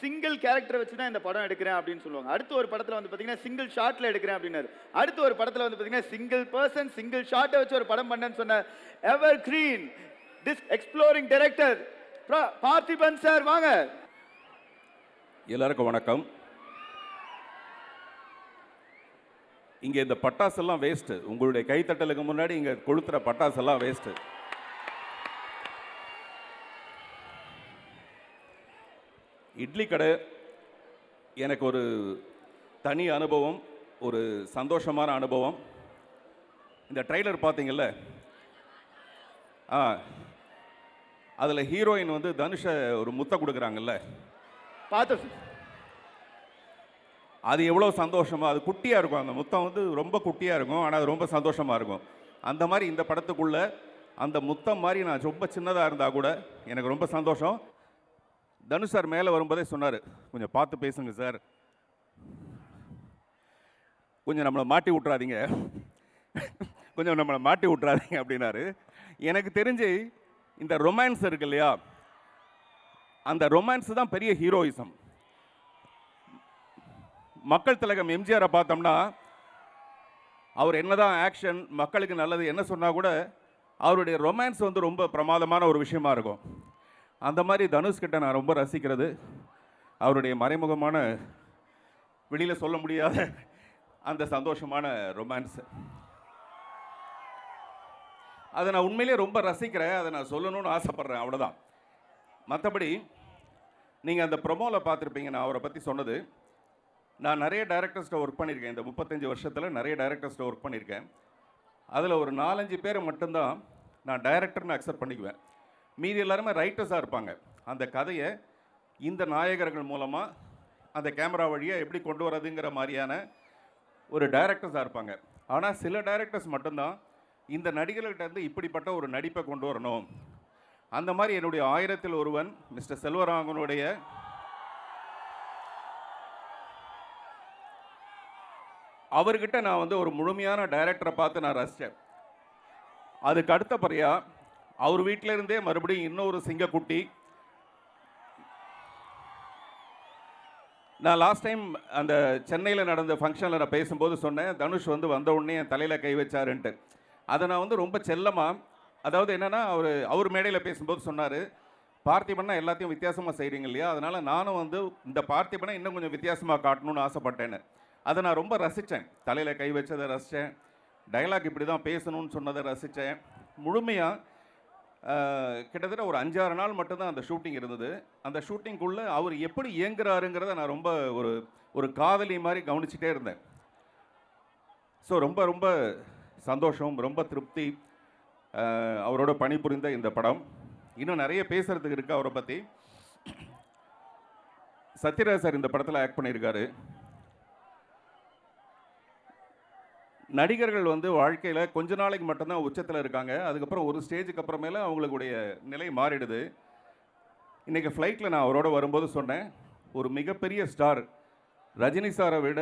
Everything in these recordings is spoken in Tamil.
சிங்கிள் கேரக்டரை வச்சு தான் இந்த படம் எடுக்கிறேன் அப்படின்னு சொல்லுவாங்க. அடுத்த ஒரு படத்தில் வந்து பார்த்தீங்கன்னா சிங்கிள் ஷாட்டில் எடுக்கிறேன் அப்படின்னாரு. அடுத்த ஒரு படத்தில் வந்து பார்த்தீங்கன்னா சிங்கிள் பர்சன் சிங்கிள் ஷாட்டை வச்சு ஒரு படம் பண்ணேன்னு சொன்ன எவர் green exploring director Parthiban sir வாங்க. எல்லாருக்கும் வணக்கம். இங்கே இந்த பட்டாசெல்லாம் வேஸ்ட்டு. உங்களுடைய கைத்தட்டலுக்கு முன்னாடி இங்கே கொளுத்துற பட்டாசெல்லாம் வேஸ்ட்டு. இட்லி கடை எனக்கு ஒரு தனி அனுபவம், ஒரு சந்தோஷமான அனுபவம். இந்த ட்ரெய்லர் பார்த்தீங்கல்ல, அதில் ஹீரோயின் வந்து தனுஷை ஒரு முத்த கொடுக்குறாங்கல்ல, பார்த்து அது எவ்வளோ சந்தோஷமாக, அது குட்டியாக இருக்கும். அந்த முத்தம் வந்து ரொம்ப குட்டியாக இருக்கும், ஆனால் அது ரொம்ப சந்தோஷமாக இருக்கும். அந்த மாதிரி இந்த படத்துக்குள்ளே அந்த முத்தம் மாதிரி நான் ரொம்ப சின்னதாக இருந்தால் கூட எனக்கு ரொம்ப சந்தோஷம். தனுஷ் சார் மேலே வரும்போதே சொன்னார், கொஞ்சம் பார்த்து பேசுங்க சார், கொஞ்சம் நம்மளை மாட்டி விட்றாதீங்க, கொஞ்சம் நம்மளை மாட்டி விட்றாதீங்க அப்படின்னாரு. எனக்கு தெரிஞ்சு இந்த ரொமான்ஸ் இருக்கு இல்லையா, அந்த ரொமான்ஸ் தான் பெரிய ஹீரோயிசம். மக்கள் திலகம் எம்ஜிஆரை பார்த்தோம்னா அவர் என்னதான் ஆக்ஷன் மக்களுக்கு நல்லது என்ன சொன்னால் கூட அவருடைய ரொமான்ஸ் வந்து ரொம்ப பிரமாதமான ஒரு விஷயமா இருக்கும். அந்த மாதிரி தனுஷ்கிட்ட நான் ரொம்ப ரசிக்கிறது அவருடைய மறைமுகமான, வெளியில் சொல்ல முடியாத அந்த சந்தோஷமான ரொமான்ஸ். அதை நான் உண்மையிலே ரொம்ப ரசிக்கிறேன், அதை நான் சொல்லணும்னு ஆசைப்பட்றேன், அவ்வளோதான். மற்றபடி நீங்கள் அந்த ப்ரொமோவில் பார்த்துருப்பீங்க, நான் அவரை பற்றி சொன்னது. நான் நிறைய டைரக்டர்ஸ்ட்டை ஒர்க் பண்ணியிருக்கேன். இந்த 35 வருஷத்தில் நிறைய டைரக்டர்ஸ்ட்டை ஒர்க் பண்ணியிருக்கேன். அதில் ஒரு 4-5 பேரை மட்டும்தான் நான் டைரக்டர்னு அக்செப்ட் பண்ணிக்குவேன். மீதி எல்லாருமே ரைட்டர்ஸாக இருப்பாங்க. அந்த கதையை இந்த நாயகர்கள் மூலமாக அந்த கேமரா வழியாக எப்படி கொண்டு வரதுங்கிற மாதிரியான ஒரு டைரக்டர்ஸாக இருப்பாங்க. ஆனால் சில டைரக்டர்ஸ் மட்டும்தான் இந்த நடிகர்கள்ட்ட இருந்து இப்படிப்பட்ட ஒரு நடிப்பை கொண்டு வரணும். அந்த மாதிரி என்னுடைய 1000ல் ஒருவன் மிஸ்டர் செல்வராகவனுடைய அவர்கிட்ட நான் வந்து ஒரு முழுமையான டைரக்டரை பார்த்து நான் ரசித்தேன். அதுக்கு அடுத்தபடியாக அவர் வீட்டில் இருந்தே மறுபடியும் இன்னொரு சிங்கக்குட்டி. நான் லாஸ்ட் டைம் அந்த சென்னையில் நடந்த ஃபங்க்ஷனில் நான் பேசும்போது சொன்னேன், தனுஷ் வந்து வந்த உடனே என் தலையில் கை வச்சாருன்ட்டு. அதை நான் வந்து ரொம்ப செல்லமாக, அதாவது என்னென்னா அவர் மேடையில் பேசும்போது சொன்னார், பார்த்திபன்னா எல்லாத்தையும் வித்தியாசமாக செய்கிறீங்க இல்லையா, அதனால் நானும் வந்து இந்த பார்த்திபனை இன்னும் கொஞ்சம் வித்தியாசமாக காட்டணும்னு ஆசைப்பட்டேன்னு. அதை நான் ரொம்ப ரசித்தேன். தலையில் கை வச்சதை ரசித்தேன், டைலாக் இப்படி தான் பேசணும்னு சொன்னதை ரசித்தேன். முழுமையாக கிட்டத்தட்ட ஒரு 5-6 நாள் மட்டும்தான் அந்த ஷூட்டிங் இருந்தது. அந்த ஷூட்டிங்குள்ளே அவர் எப்படி இயங்குறாருங்கிறத நான் ரொம்ப ஒரு காதலி மாதிரி கவனிச்சிட்டே இருந்தேன். ஸோ ரொம்ப ரொம்ப சந்தோஷம், ரொம்ப திருப்தி அவரோட பணிபுரிந்த இந்த படம். இன்னும் நிறைய பேசுகிறதுக்கு இருக்குது அவரை பற்றி. சத்யராஜ் சார் இந்த படத்தில் ஆக்ட் பண்ணியிருக்காரு. நடிகர்கள் வந்து வாழ்க்கையில் கொஞ்ச நாளைக்கு மட்டும்தான் உச்சத்தில் இருக்காங்க. அதுக்கப்புறம் ஒரு ஸ்டேஜுக்கு அப்புறமேல அவங்களுடைய நிலை மாறிடுது. இன்றைக்கி ஃப்ளைட்டில் நான் அவரோட வரும்போது சொன்னேன், ஒரு மிகப்பெரிய ஸ்டார் ரஜினி சாரை விட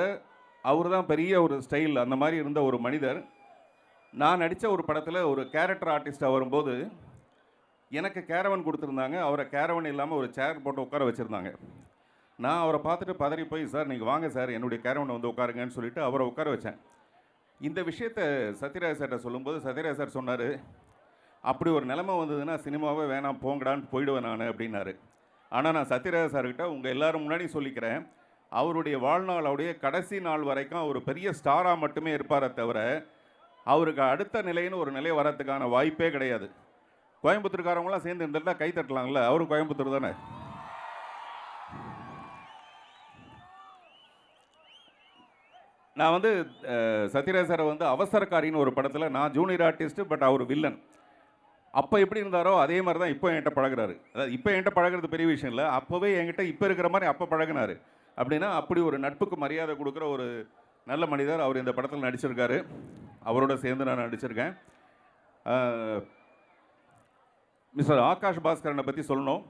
அவர் தான் பெரிய ஒரு ஸ்டைல், அந்த மாதிரி இருந்த ஒரு மனிதர். நான் நடித்த ஒரு படத்தில் ஒரு கேரக்டர் ஆர்டிஸ்ட்டாக வரும்போது எனக்கு கேரவன் கொடுத்துருந்தாங்க. அவரை கேரவன் இல்லாமல் ஒரு சேர் போட்டு உட்கார வச்சுருந்தாங்க. நான் அவரை பார்த்துட்டு பதறி போய், சார் நீங்கள் வாங்க சார், என்னுடைய கேரவனை வந்து உட்காருங்கன்னு சொல்லிட்டு அவரை உட்கார வச்சேன். இந்த விஷயத்தை சத்யராஜ் சார்கிட்ட சொல்லும்போது சத்யராஜ் சார் சொன்னார், அப்படி ஒரு நிலைமை வந்ததுன்னா சினிமாவே வேணாம் போங்கடான்னு போயிடுவேன் நான் அப்படின்னாரு. ஆனால் நான் சத்யராஜ் சார்கிட்ட உங்கள் எல்லோரும் முன்னாடி சொல்லிக்கிறேன், அவருடைய வாழ்நாளுடைய கடைசி நாள் வரைக்கும் அவர் பெரிய ஸ்டாராக மட்டுமே இருப்பாரே தவிர அவருக்கு அடுத்த நிலைன்னு ஒரு நிலை வரத்துக்கான வாய்ப்பே கிடையாது. கோயம்புத்தூர்காரவங்களாம் சேர்ந்து இருந்துட்டா கை தட்டலாங்களே, அவரும் கோயம்புத்தூர் தானே. நான் வந்து சத்யராஜ் சாரை வந்து அவசரக்காரின்னு ஒரு படத்தில் நான் ஜூனியர் ஆர்டிஸ்ட்டு, பட் அவர் வில்லன். அப்போ எப்படி இருந்தாரோ அதே மாதிரி தான் இப்போ என்கிட்ட பழகுறாரு. அதாவது இப்போ என்கிட்ட பழகிறது பெரிய விஷயம் இல்லை, அப்போவே என்கிட்ட இப்போ இருக்கிற மாதிரி அப்போ பழகினார். அப்படின்னா அப்படி ஒரு நட்புக்கு மரியாதை கொடுக்குற ஒரு நல்ல மனிதர் அவர் இந்த படத்தில் நடிச்சிருக்காரு. அவரோட சேர்ந்து நான் நடிச்சிருக்கேன். மிஸ்டர் ஆகாஷ் பாஸ்கரனை பற்றி சொல்லணும்.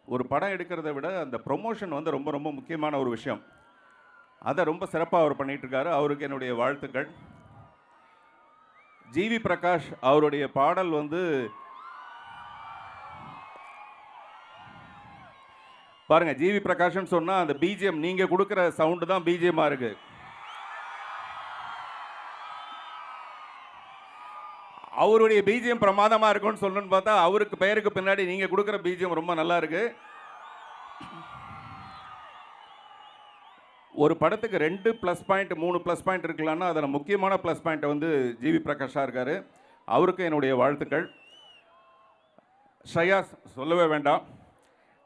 ஒரு படம் எடுக்கிறத விட அந்த ப்ரொமோஷன் வந்து ரொம்ப ரொம்ப முக்கியமான ஒரு விஷயம். அதை ரொம்ப சிறப்பாக அவர் பண்ணிகிட்ருக்காரு. அவருக்கு என்னுடைய வாழ்த்துக்கள். ஜிவி பிரகாஷ் அவருடைய பாடல் வந்து பாருங்க, ஜிவி பிரகாஷ்னு சொன்னா அந்த பிஜிஎம் நீங்க கொடுக்குற சவுண்டு தான் பிஜிஎம்மா இருக்கு. அவருடைய பிஜிஎம் பிரமாதமா இருக்கும்னு சொல்லணும்னு பார்த்தா அவருக்கு பெயருக்கு பின்னாடி நீங்க கொடுக்குற பிஜிஎம் ரொம்ப நல்லா இருக்கு. ஒரு படத்துக்கு 2 ப்ளஸ் பாயிண்ட் 3 ப்ளஸ் பாயிண்ட் இருக்கலாம்னா அதில் முக்கியமான ப்ளஸ் பாயிண்ட் வந்து ஜிவி பிரகாஷா இருக்காரு. அவருக்கு என்னுடைய வாழ்த்துக்கள். ஸ்ரேயா சொல்லவே வேண்டாம்.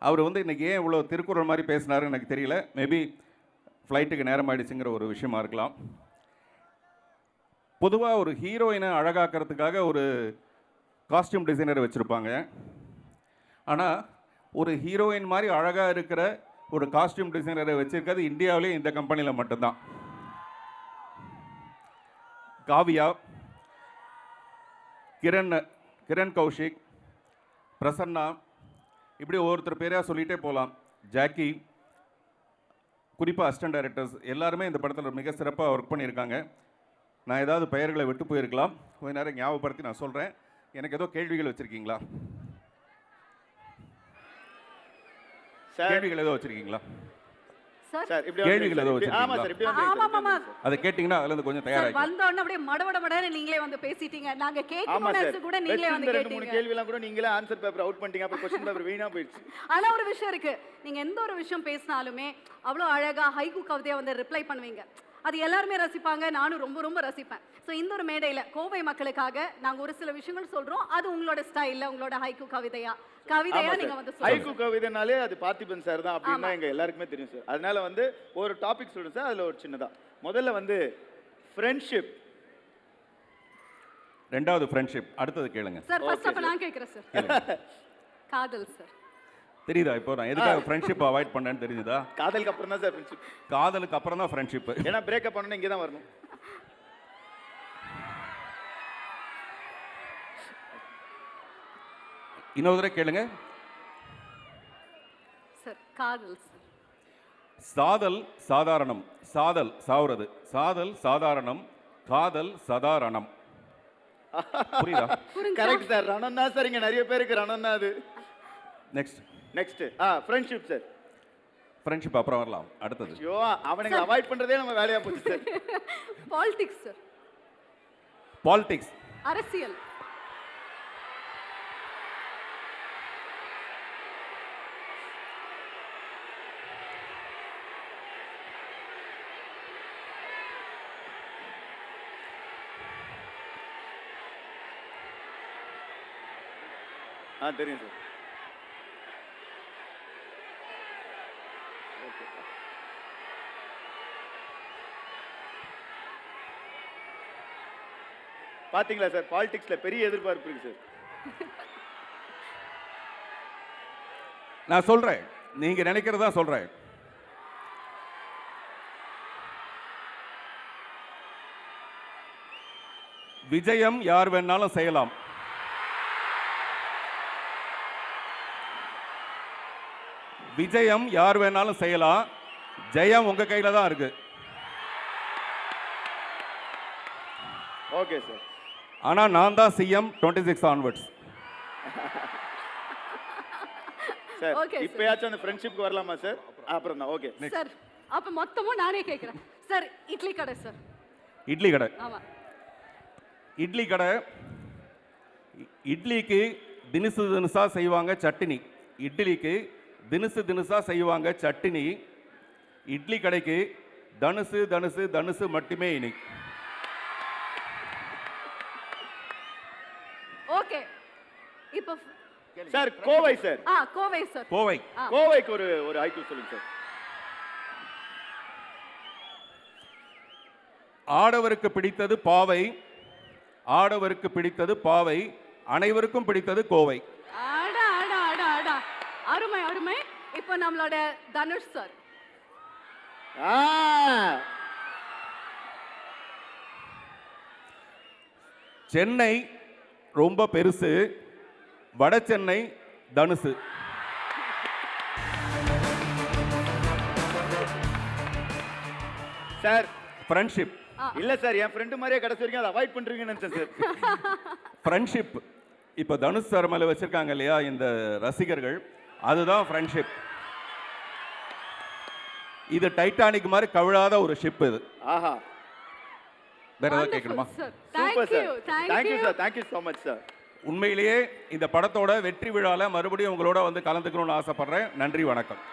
அவர் வந்து இன்னைக்கு ஏன் இவ்வளோ திருக்குறள் மாதிரி பேசினாருன்னு எனக்கு தெரியல. மேபி ஃப்ளைட்டுக்கு நேரம் ஆயிடுச்சுங்கிற ஒரு விஷயமா இருக்கலாம். பொதுவாக ஒரு ஹீரோயினை அழகாக்கிறதுக்காக ஒரு காஸ்டியூம் டிசைனரை வச்சுருப்பாங்க. ஆனால் ஒரு ஹீரோயின் மாதிரி அழகாக இருக்கிற ஒரு காஸ்டியூம் டிசைனரை வச்சிருக்கிறது இந்தியாவிலே இந்த கம்பெனியில் மட்டும்தான். காவியா, கிரண் கௌஷிக், பிரசன்னா, இப்படி ஒவ்வொருத்தர் பேராக சொல்லிகிட்டே போகலாம். ஜாக்கி, குறிப்பாக அசிஸ்டன்ட் டைரக்டர்ஸ் எல்லாருமே இந்த படத்தில் மிக சிறப்பாக ஒர்க் பண்ணியிருக்காங்க. நான் ஏதாவது பெயர்களை விட்டு போயிருக்கலாம், கொஞ்ச நேரம் ஞாபகப்படுத்தி நான் சொல்கிறேன். எனக்கு ஏதோ கேள்விகள் வச்சுருக்கீங்களா? கேள்விகள் ஏதோ வச்சிருக்கீங்களா? சார் கேள்விகள் ஏதோ ஆமா சார், இப்படி வந்து அதை கேட்டிங்கன்னா அதுல இருந்து கொஞ்சம் தயாராகி வந்த உடனே அப்படியே மடமடமடன்னு நீங்களே வந்து பேசிட்டீங்க. நாங்க கேட்கணும்னு கூட நீங்களே வந்து ரெண்டு மூணு கேட்டீங்க. கேள்வி எல்லாம் கூட நீங்களே ஆன்சர் பேப்பர் அவுட் பண்ணிட்டீங்க. அப்புறம் क्वेश्चन பேப்பர் வீணா போயிடுச்சு. ஆனா ஒரு விஷயம் இருக்கு, நீங்க எந்த ஒரு விஷயம் பேசினாலுமே அவ்வளவு அழகா ஹைக்கூ கவிதையா வந்து ரிப்ளை பண்ணுவீங்க. அது எல்லாருமே ரசிப்பாங்க, நானும் ரொம்ப ரொம்ப ரசிப்பேன். ஸோ இந்த ஒரு மேடையில கோவை மக்களுக்காக நாங்க ஒரு சில விஷயங்கள் சொல்றோம். அது உங்களோட ஸ்டைல்ல உங்களோட ஹைக்கூ கவிதையா நீங்க வந்து ஹைக்கூ கவிதைனாலே அது பார்த்திபன் சார் தான் அப்படின்னா எங்க எல்லாருக்குமே தெரியும் சார். அதனால வந்து ஒரு டாபிக் சொல்லுங்க சார். அதுல ஒரு சின்னதா முதல்ல வந்து ஃப்ரெண்ட்ஷிப், ரெண்டாவது ஃப்ரெண்ட்ஷிப், அடுத்தது கேளுங்க சார். ஃபர்ஸ்ட் அப்ப நான் கேக்குறேன் சார். காதல் சார். தெரியுதா? இப்போ நான் எதுக்காக ஃப்ரெண்ட்ஷிப் அவாய்ட் பண்ணேன்னு தெரியுதா? காதலுக்கு அப்புறம் தான் சார் ஃப்ரெண்ட்ஷிப். காதலுக்கு அப்புறம் தான் ஃப்ரெண்ட்ஷிப். ஏன்னா பிரேக்கப் பண்ணனும் இங்க தான் வரணும். இன்னொரு தடவை கேளுங்க சார். காதல் சார். சாதல் சாதாரணம், சாதல் சாவுறது, சாதல் சாதாரணம், காதல் சதாரணம். புரியுதா? Correct sir. ரணம் தான் சார். இங்க நிறைய பேருக்கு ரணம் தான் அது. Next friendship sir. ஃப்ரெண்ட்ஷிப் அப்புறம் வரலாம். அடுத்தது ஐயோ, அவனுங்க அவாய்ட் பண்றதே நம்ம வேலையா போச்சு சார். Politics sir. பாலிடிக்ஸ், அரசியல். தெரியும் சார். பாத்தீங்களா சார், பாலிடிக்ஸ்ல பெரிய எதிர்பார்ப்பு இருக்கு சார். நான் சொல்றேன், நீங்க நினைக்கிறதா சொல்றேன். விஜயம் யார் வேணாலும் செய்யலாம். விஜயம் யார் வேணாலும் செய்யலாம். ஜெயம் உங்க கையில தான் இருக்கு. Okay sir. ஆனா நான் தான் சிஎம் 26 ஆன்வர்ட்ஸ். சார் இப்பயாச்சும் அந்த ஃப்ரெண்ட்ஷிப்க்கு வரலாமா சார்? அப்புறம் தான். Okay sir. அப்ப மொத்தமும் நானே கேக்குறேன் சார். இட்லி கடை சார். இட்லி கடை. ஆமா. இட்லி கடை. இட்லிக்கு தினுசு தினுசா செய்வாங்க சட்னி. இட்லிக்கு தினுசு தினுசா செய்வாங்க சட்னி. இட்லி கடைக்கு தனுசு தனுசு தனுசு மட்டுமே இனி. ஓகே. இப்போ sir Kovai sir. Kovai sir. Kovai. கோவைக்கு ஒரு ஹைக்கூ சொல்லுங்க சார். ஆடவருக்கு பிடித்தது பாவை, ஆடவருக்கு பிடித்தது பாவை, அனைவருக்கும் பிடித்தது கோவை. ஆடா ஆடா ஆடா ஆடா, அருமை அருமை. இப்போ நம்மளோட தனுஷ் சார். சென்னை ரொம்ப பெருசு, வட சென்னை தனுசு. Sir friendship. இல்ல சார், என் ஃப்ரெண்ட் மாதிரியே கடைசி வரைக்கும் அதை அவாய்ட் பண்றீங்கன்னு நினைச்சேன் சார். ஃப்ரெண்ட்ஷிப் இப்போ தனுஷ் சார் மேலே வச்சிருக்காங்க இல்லையா இந்த ரசிகர்கள், அதுதான் ஃப்ரெண்ட்ஷிப். இது டைட்டானிக் மாதிரி கவிழாத ஒரு ஷிப் இது. ஆஹா, வேற ஏதாவது கேட்கணுமா? Super sir. Thank you sir, thank you so much sir. உண்மையிலேயே இந்த படத்தோட வெற்றி விழால மறுபடியும் உங்களோட வந்து கலந்துக்கணும்னு ஆசைப்படுறேன். நன்றி, வணக்கம்.